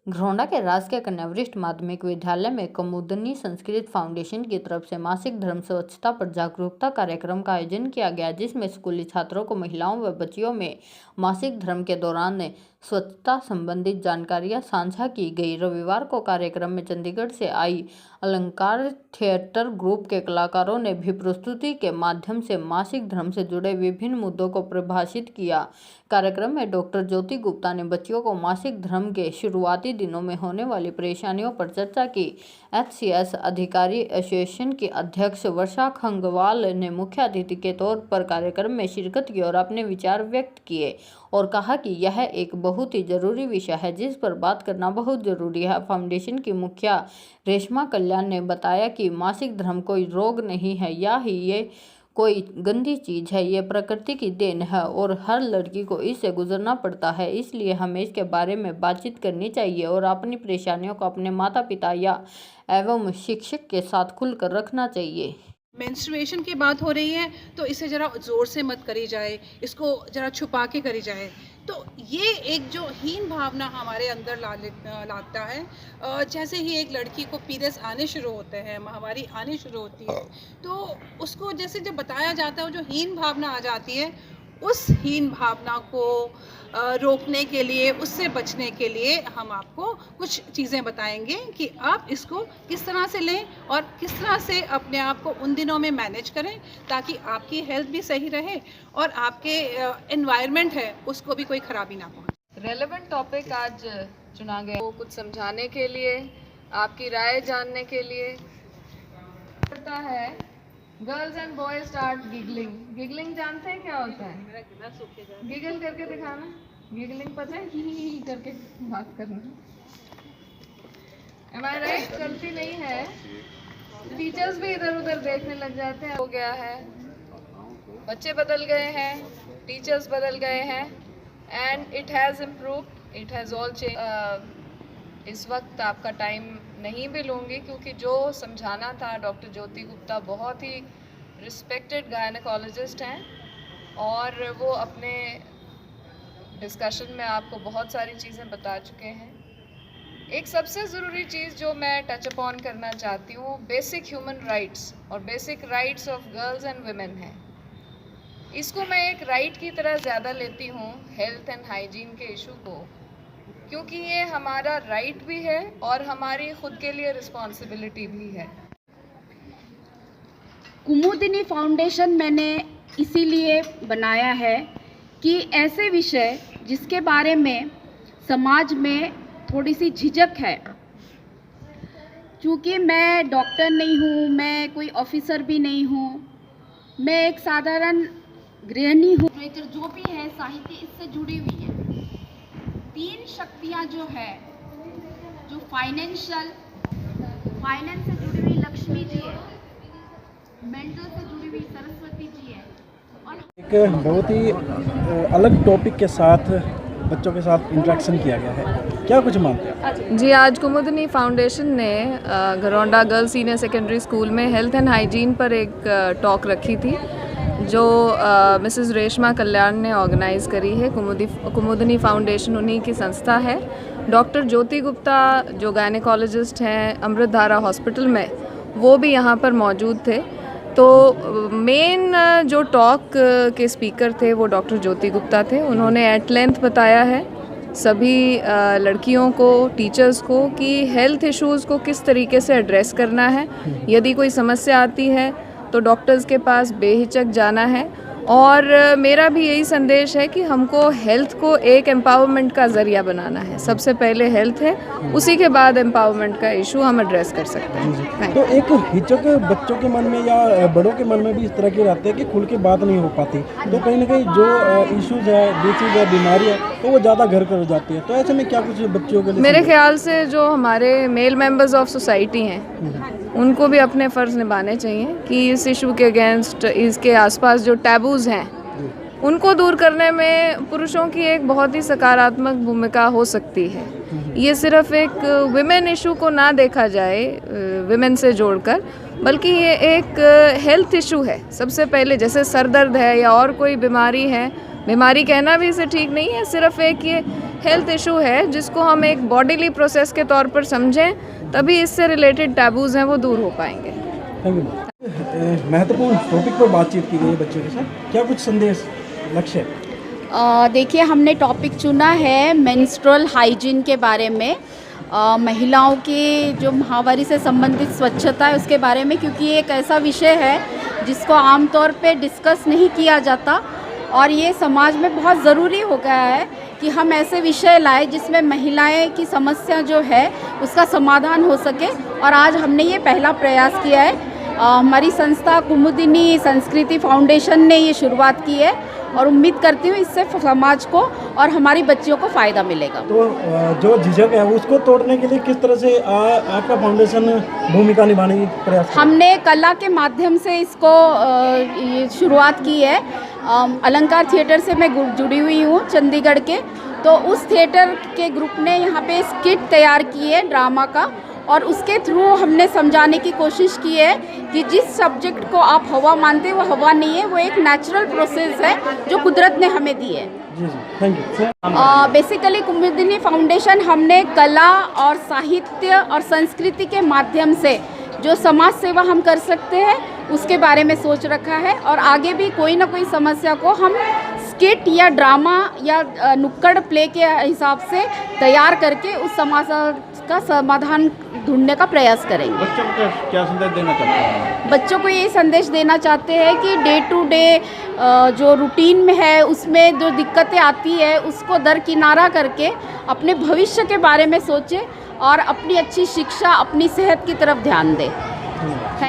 घरौंडा के राजकीय कन्या वरिष्ठ माध्यमिक विद्यालय में कुमुदनी संस्कृत फाउंडेशन की तरफ से मासिक धर्म स्वच्छता पर जागरूकता कार्यक्रम का आयोजन किया गया, जिसमें स्कूली छात्रों को, महिलाओं व बच्चियों में मासिक धर्म के दौरान स्वच्छता संबंधित जानकारियां साझा की गई। रविवार को कार्यक्रम में चंडीगढ़ से आई अलंकार थिएटर ग्रुप के कलाकारों ने भी प्रस्तुति के माध्यम से मासिक धर्म से जुड़े विभिन्न मुद्दों को परिभाषित किया। कार्यक्रम में डॉक्टर ज्योति गुप्ता ने बच्चियों को मासिक धर्म के शुरुआती दिनों में होने वाली परेशानियों पर चर्चा की। HCS अधिकारी एसोसिएशन की अध्यक्ष वर्षा खंगवाल ने मुख्य अतिथि के तौर पर कार्यक्रम में शिरकत की और अपने विचार व्यक्त किए और कहा कि यह एक बहुत ही जरूरी विषय है जिस पर बात करना बहुत जरूरी है। फाउंडेशन की मुखिया रेशमा कल्याण ने बताया कि मासिक धर्म कोई रोग नहीं है या ही ये कोई गंदी चीज है, ये प्रकृति की देन है और हर लड़की को इससे गुजरना पड़ता है। इसलिए हमें इसके बारे में बातचीत करनी चाहिए और अपनी परेशानियों को अपने माता पिता या एवं शिक्षक के साथ खुलकर रखना चाहिए। मेंस्ट्रुएशन की बात हो रही है तो इसे ज़रा ज़ोर से मत करी जाए, इसको ज़रा छुपा के करी जाए। तो ये एक जो हीन भावना हमारे अंदर लाता है। जैसे ही एक लड़की को पीरियड्स आने शुरू होते हैं, माहवारी आने शुरू होती है, तो उसको जैसे जब बताया जाता है वो जो हीन भावना आ जाती है, उस हीन भावना को रोकने के लिए, उससे बचने के लिए हम आपको कुछ चीज़ें बताएंगे कि आप इसको किस तरह से लें और किस तरह से अपने आप को उन दिनों में मैनेज करें ताकि आपकी हेल्थ भी सही रहे और आपके एनवायरनमेंट है उसको भी कोई खराबी ना पहुंचे। रेलेवेंट टॉपिक आज चुना गया वो कुछ समझाने के लिए, आपकी राय जानने के लिए करता है। Girls and boys start giggling. Giggling जानते हैं क्या होता है? गिगल करके दिखाना। गिगलिंग पता है? ही करके बात करना। Am I right? गलती नहीं है। टीचर्स भी इधर उधर देखने लग जाते हैं। हो गया है, बच्चे बदल गए हैं, टीचर्स बदल गए हैं and it has improved, it has all change. इस वक्त आपका टाइम नहीं भी लूँगी क्योंकि जो समझाना था डॉक्टर ज्योति गुप्ता बहुत ही रिस्पेक्टेड गायनेकोलॉजिस्ट हैं और वो अपने डिस्कशन में आपको बहुत सारी चीज़ें बता चुके हैं। एक सबसे ज़रूरी चीज़ जो मैं टच अपॉन करना चाहती हूँ, बेसिक ह्यूमन राइट्स और basic rights of girls and women हैं। इसको मैं एक राइट की तरह ज़्यादा लेती हूँ, हेल्थ एंड हाइजीन के इशू को, क्योंकि ये हमारा राइट भी है और हमारी खुद के लिए रिस्पॉन्सिबिलिटी भी है। कुमुदिनी फाउंडेशन मैंने इसीलिए बनाया है कि ऐसे विषय जिसके बारे में समाज में थोड़ी सी झिझक है, क्योंकि मैं डॉक्टर नहीं हूँ, मैं कोई ऑफिसर भी नहीं हूँ, मैं एक साधारण गृहिणी हूँ। जो भी है साहित्य इससे जुड़ी हुई है। तीन शक्तियाँ जो है, जो फाइनेंस से जुड़ी हुई लक्ष्मी जी है, मेंटल से जुड़ी हुई सरस्वती जी है और एक बहुत ही अलग टॉपिक के साथ बच्चों के साथ इंटरेक्शन किया गया है। क्या कुछ मानते हैं? जी, आज कुमुदनी फाउंडेशन ने Gharaunda girls senior secondary school में हेल्थ एंड हाइजीन पर एक टॉक रखी थी जो मिसेस रेशमा कल्याण ने ऑर्गेनाइज़ करी है। कुमुदनी फाउंडेशन उन्हीं की संस्था है। डॉक्टर ज्योति गुप्ता जो गायनेकोलॉजिस्ट हैं अमृतधारा हॉस्पिटल में, वो भी यहाँ पर मौजूद थे। तो मेन जो टॉक के स्पीकर थे वो डॉक्टर ज्योति गुप्ता थे। उन्होंने एट लेंथ बताया है सभी लड़कियों को, टीचर्स को कि हेल्थ इश्यूज़ को किस तरीके से एड्रेस करना है। यदि कोई समस्या आती है तो डॉक्टर्स के पास बेहिचक जाना है और मेरा भी यही संदेश है कि हमको हेल्थ को एक एम्पावरमेंट का ज़रिया बनाना है। सबसे पहले हेल्थ है, उसी के बाद एम्पावरमेंट का इशू हम एड्रेस कर सकते हैं। तो एक हिचक बच्चों के मन में या बड़ों के मन में भी इस तरह की रहती है कि खुल के बात नहीं हो पाती, तो कहीं ना कहीं जो इश्यूज है, डिसीज है, बीमारी है, तो वो ज़्यादा घर कर जाती है। तो ऐसे में क्या कुछ बच्चों के लिए? मेरे ख्याल से जो हमारे मेल मेंबर्स ऑफ सोसाइटी हैं उनको भी अपने फ़र्ज़ निभाने चाहिए कि इस इशू के अगेंस्ट, इसके आसपास जो टैबूज़ हैं उनको दूर करने में पुरुषों की एक बहुत ही सकारात्मक भूमिका हो सकती है। ये सिर्फ एक विमेन इशू को ना देखा जाए विमेन से जोड़कर, बल्कि ये एक हेल्थ इशू है सबसे पहले। जैसे सर दर्द है या और कोई बीमारी है, बीमारी कहना भी इसे ठीक नहीं है, सिर्फ एक ये हेल्थ इशू है जिसको हम एक बॉडीली प्रोसेस के तौर पर समझें, तभी इससे रिलेटेड टैबूज़ हैं वो दूर हो पाएंगे। Thank you. महत्वपूर्ण टॉपिक पर बातचीत की गई है बच्चों के साथ, क्या कुछ संदेश लक्ष्य? देखिए, हमने टॉपिक चुना है मेंस्ट्रुअल हाइजीन के बारे में, महिलाओं की जो माहवारी से संबंधित स्वच्छता है उसके बारे में, क्योंकि ये एक ऐसा विषय है जिसको आमतौर पे डिस्कस नहीं किया जाता और ये समाज में बहुत ज़रूरी हो गया है कि हम ऐसे विषय लाएं जिसमें महिलाएं की समस्या जो है उसका समाधान हो सके। और आज हमने ये पहला प्रयास किया है। हमारी संस्था कुमुदिनी संस्कृति फाउंडेशन ने ये शुरुआत की है और उम्मीद करती हूँ इससे समाज को और हमारी बच्चियों को फ़ायदा मिलेगा। तो जो झिझक है उसको तोड़ने के लिए किस तरह से आपका फाउंडेशन भूमिका निभाने की प्रयास कर? हमने कला के माध्यम से इसको ये शुरुआत की है। अलंकार थिएटर से मैं जुड़ी हुई हूँ चंडीगढ़ के, तो उस थिएटर के ग्रुप ने यहाँ पे स्किट तैयार की है ड्रामा का, और उसके थ्रू हमने समझाने की कोशिश की है कि जिस सब्जेक्ट को आप हवा मानते हैं वो हवा नहीं है, वो एक नेचुरल प्रोसेस है जो कुदरत ने हमें दी है। जी जी, thank you. Basically Kumudini Foundation हमने कला और साहित्य और संस्कृति के माध्यम से जो समाज सेवा हम कर सकते हैं उसके बारे में सोच रखा है, और आगे भी कोई ना कोई समस्या को हम स्किट या ड्रामा या नुक्कड़ प्ले के हिसाब से तैयार करके उस समस्या का समाधान ढूंढने का प्रयास करेंगे। बच्चों को क्या संदेश देना चाहते हैं? बच्चों को ये संदेश देना चाहते हैं कि डे टू डे जो रूटीन में है उसमें जो दिक्कतें आती है उसको दरकिनारा करके अपने भविष्य के बारे में सोचें और अपनी अच्छी शिक्षा, अपनी सेहत की तरफ ध्यान दें।